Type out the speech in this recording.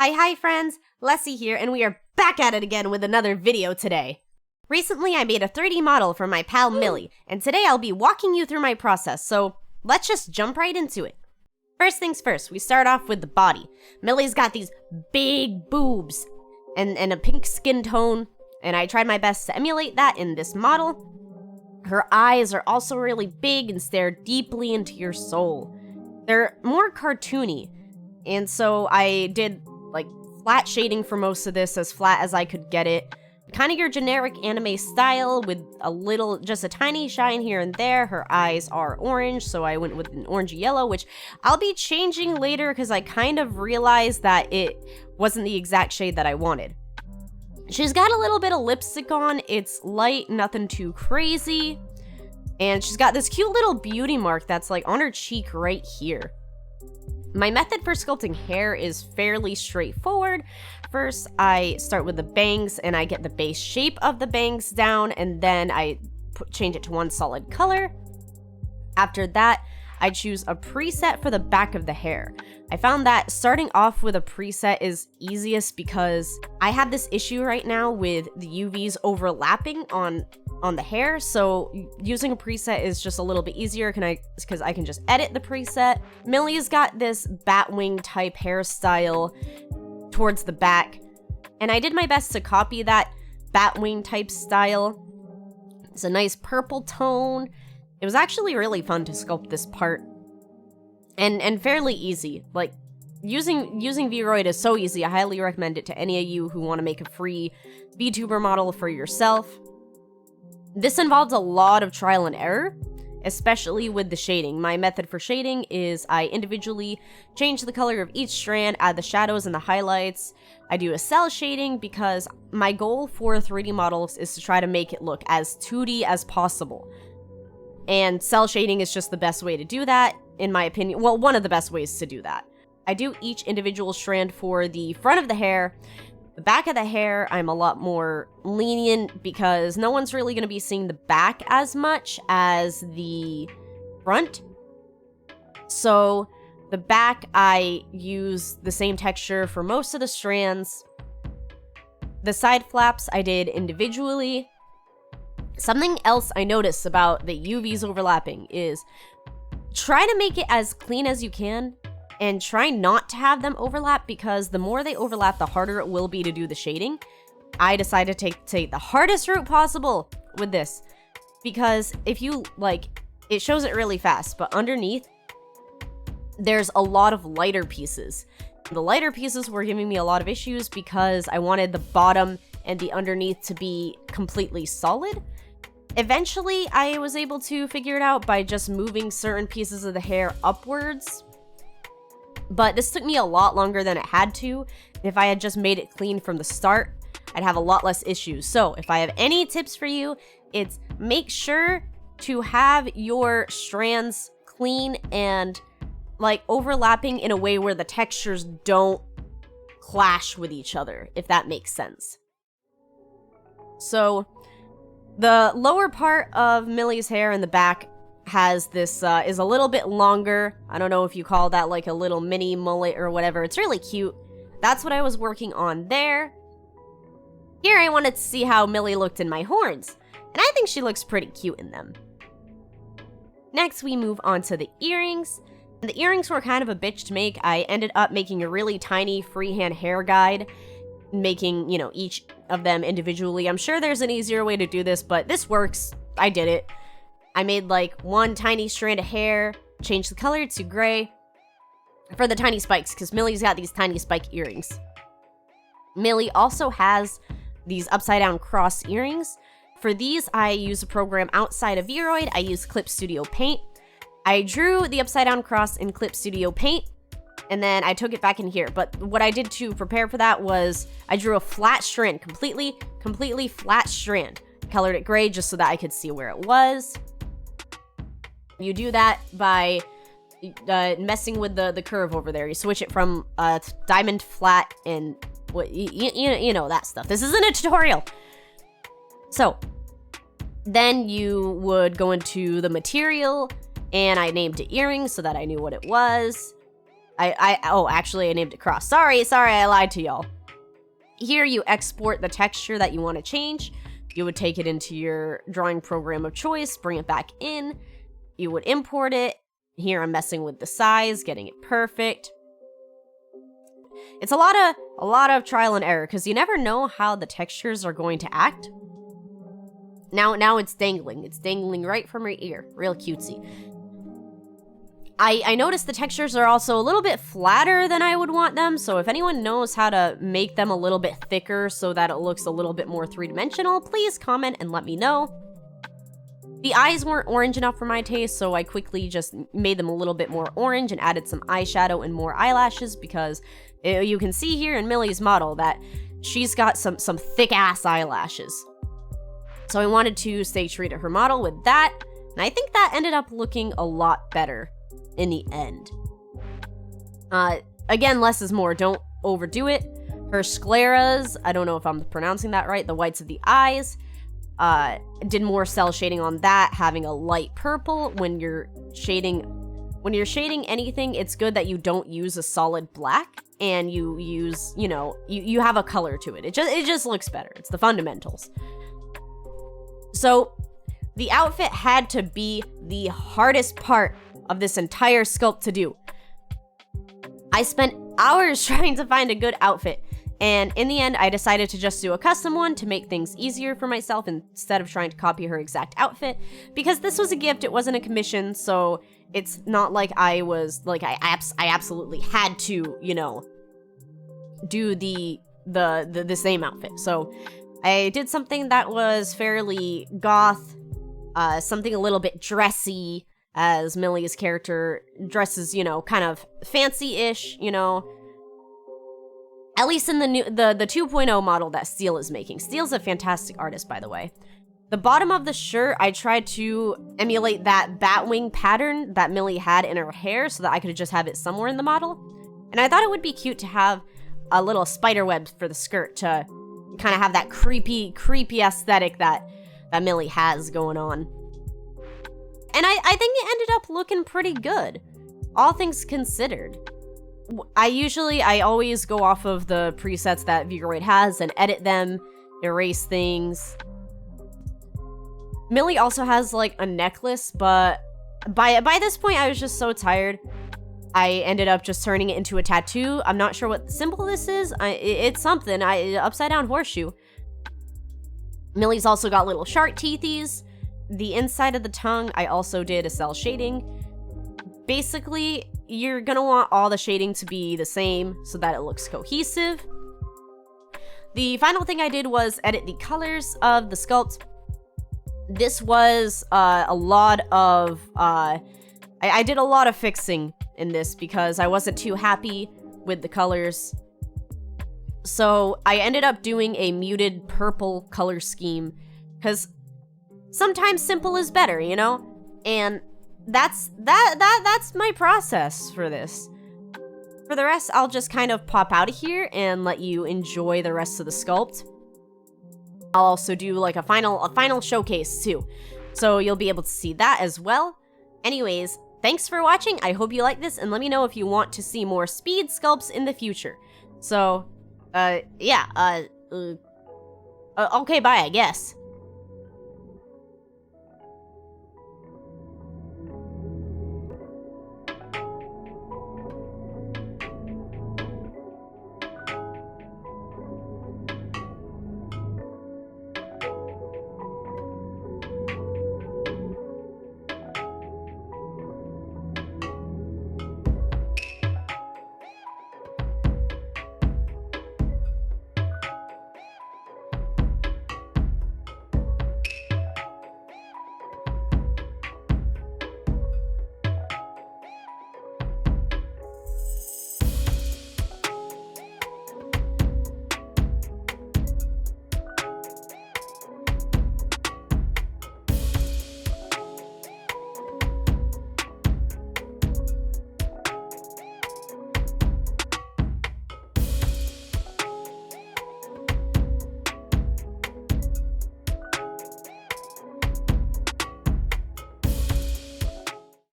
Hi friends, Leslie here, and we are back at it again with another video today. Recently I made a 3D model for my pal Millie, and today I'll be walking you through my process, so let's just jump right into it. First things first, we start off with the body. Millie's got these big boobs and a pink skin tone, and I tried my best to emulate that in this model. Her eyes are also really big and stare deeply into your soul. They're more cartoony, and so I did like flat shading for most of this, as flat as I could get it. Kind of your generic anime style with just a tiny shine here and there. Her eyes are orange, so I went with an orangey yellow, which I'll be changing later because I kind of realized that it wasn't the exact shade that I wanted. She's got a little bit of lipstick on. It's light, nothing too crazy. And she's got this cute little beauty mark that's like on her cheek right here. My method for sculpting hair is fairly straightforward. First, I start with the bangs and I get the base shape of the bangs down, and then I change it to one solid color. After that, I choose a preset for the back of the hair. I found that starting off with a preset is easiest because I have this issue right now with the UVs overlapping on the hair, so using a preset is just a little bit easier because I can just edit the preset. Millie's got this batwing type hairstyle towards the back, and I did my best to copy that batwing type style. It's a nice purple tone. It was actually really fun to sculpt this part, and fairly easy. Like, using VROID is so easy. I highly recommend it to any of you who want to make a free VTuber model for yourself. This involves a lot of trial and error, especially with the shading. My method for shading is I individually change the color of each strand, add the shadows and the highlights. I do a cell shading because my goal for 3D models is to try to make it look as 2D as possible. And cell shading is just the best way to do that, in my opinion. Well, one of the best ways to do that. I do each individual strand for the front of the hair. The back of the hair, I'm a lot more lenient because no one's really going to be seeing the back as much as the front. So the back, I use the same texture for most of the strands. The side flaps I did individually. Something else I noticed about the UVs overlapping is try to make it as clean as you can. And try not to have them overlap, because the more they overlap, the harder it will be to do the shading. I decided to take the hardest route possible with this, because if you, it shows it really fast, but underneath, there's a lot of lighter pieces. The lighter pieces were giving me a lot of issues because I wanted the bottom and the underneath to be completely solid. Eventually, I was able to figure it out by just moving certain pieces of the hair upwards. But this took me a lot longer than it had to. If I had just made it clean from the start, I'd have a lot less issues. So if I have any tips for you, it's make sure to have your strands clean and overlapping in a way where the textures don't clash with each other, if that makes sense. So the lower part of Millie's hair in the back has this, is a little bit longer. I don't know if you call that like a little mini mullet or whatever. It's really cute. That's what I was working on there. Here I wanted to see how Millie looked in my horns, and I think she looks pretty cute in them. Next we move on to the earrings. And the earrings were kind of a bitch to make. I ended up making a really tiny freehand hair guide, making, each of them individually. I'm sure there's an easier way to do this, but this works. I did it. I made one tiny strand of hair, changed the color to gray for the tiny spikes, because Millie's got these tiny spike earrings. Millie also has these upside down cross earrings. For these, I use a program outside of VROID. I use Clip Studio Paint. I drew the upside down cross in Clip Studio Paint, and then I took it back in here. But what I did to prepare for that was I drew a flat strand, completely flat strand. Colored it gray just so that I could see where it was. You do that by messing with the curve over there. You switch it from diamond flat and you know that stuff. This isn't a tutorial. So then you would go into the material, and I named it earrings so that I knew what it was. Oh, actually, I named it cross. Sorry, I lied to y'all. Here, you export the texture that you want to change. You would take it into your drawing program of choice, bring it back in. You would import it. Here, I'm messing with the size, getting it perfect. It's a lot of trial and error, because you never know how the textures are going to act. Now it's dangling. It's dangling right from your ear. Real cutesy. I noticed the textures are also a little bit flatter than I would want them, so if anyone knows how to make them a little bit thicker so that it looks a little bit more three-dimensional, please comment and let me know. The eyes weren't orange enough for my taste, so I quickly just made them a little bit more orange and added some eyeshadow and more eyelashes, because you can see here in Millie's model that she's got some thick-ass eyelashes. So I wanted to stay true to her model with that, and I think that ended up looking a lot better in the end. Again, less is more. Don't overdo it. Her scleras, I don't know if I'm pronouncing that right, the whites of the eyes, did more cell shading on that, having a light purple. When you're shading anything, it's good that you don't use a solid black and you use, you have a color to it. It just looks better. It's the fundamentals. So the outfit had to be the hardest part of this entire sculpt to do. I spent hours trying to find a good outfit, and in the end, I decided to just do a custom one to make things easier for myself instead of trying to copy her exact outfit, because this was a gift, it wasn't a commission, so it's not like I was, like, I absolutely had to, do the same outfit. So I did something that was fairly goth, something a little bit dressy, as Millie's character dresses, kind of fancy-ish, At least in the 2.0 model that Steele is making. Steele's a fantastic artist, by the way. The bottom of the shirt, I tried to emulate that Batwing pattern that Millie had in her hair so that I could just have it somewhere in the model. And I thought it would be cute to have a little spider web for the skirt to kind of have that creepy aesthetic that Millie has going on. And I think it ended up looking pretty good, all things considered. I always go off of the presets that VROID has and edit them, erase things. Millie also has like a necklace, but by this point I was just so tired. I ended up just turning it into a tattoo. I'm not sure what symbol this is. It's something. Upside down horseshoe. Millie's also got little shark teethies. The inside of the tongue, I also did a cell shading. Basically, you're gonna want all the shading to be the same so that it looks cohesive. The final thing I did was edit the colors of the sculpt. This was a lot of, I did a lot of fixing in this because I wasn't too happy with the colors. So I ended up doing a muted purple color scheme because sometimes simple is better, And that's my process for this. For the rest, I'll just kind of pop out of here and let you enjoy the rest of the sculpt. I'll also do like a final showcase too, so you'll be able to see that as well. Anyways, thanks for watching. I hope you like this, and let me know if you want to see more speed sculpts in the future. So, yeah, okay, bye, I guess.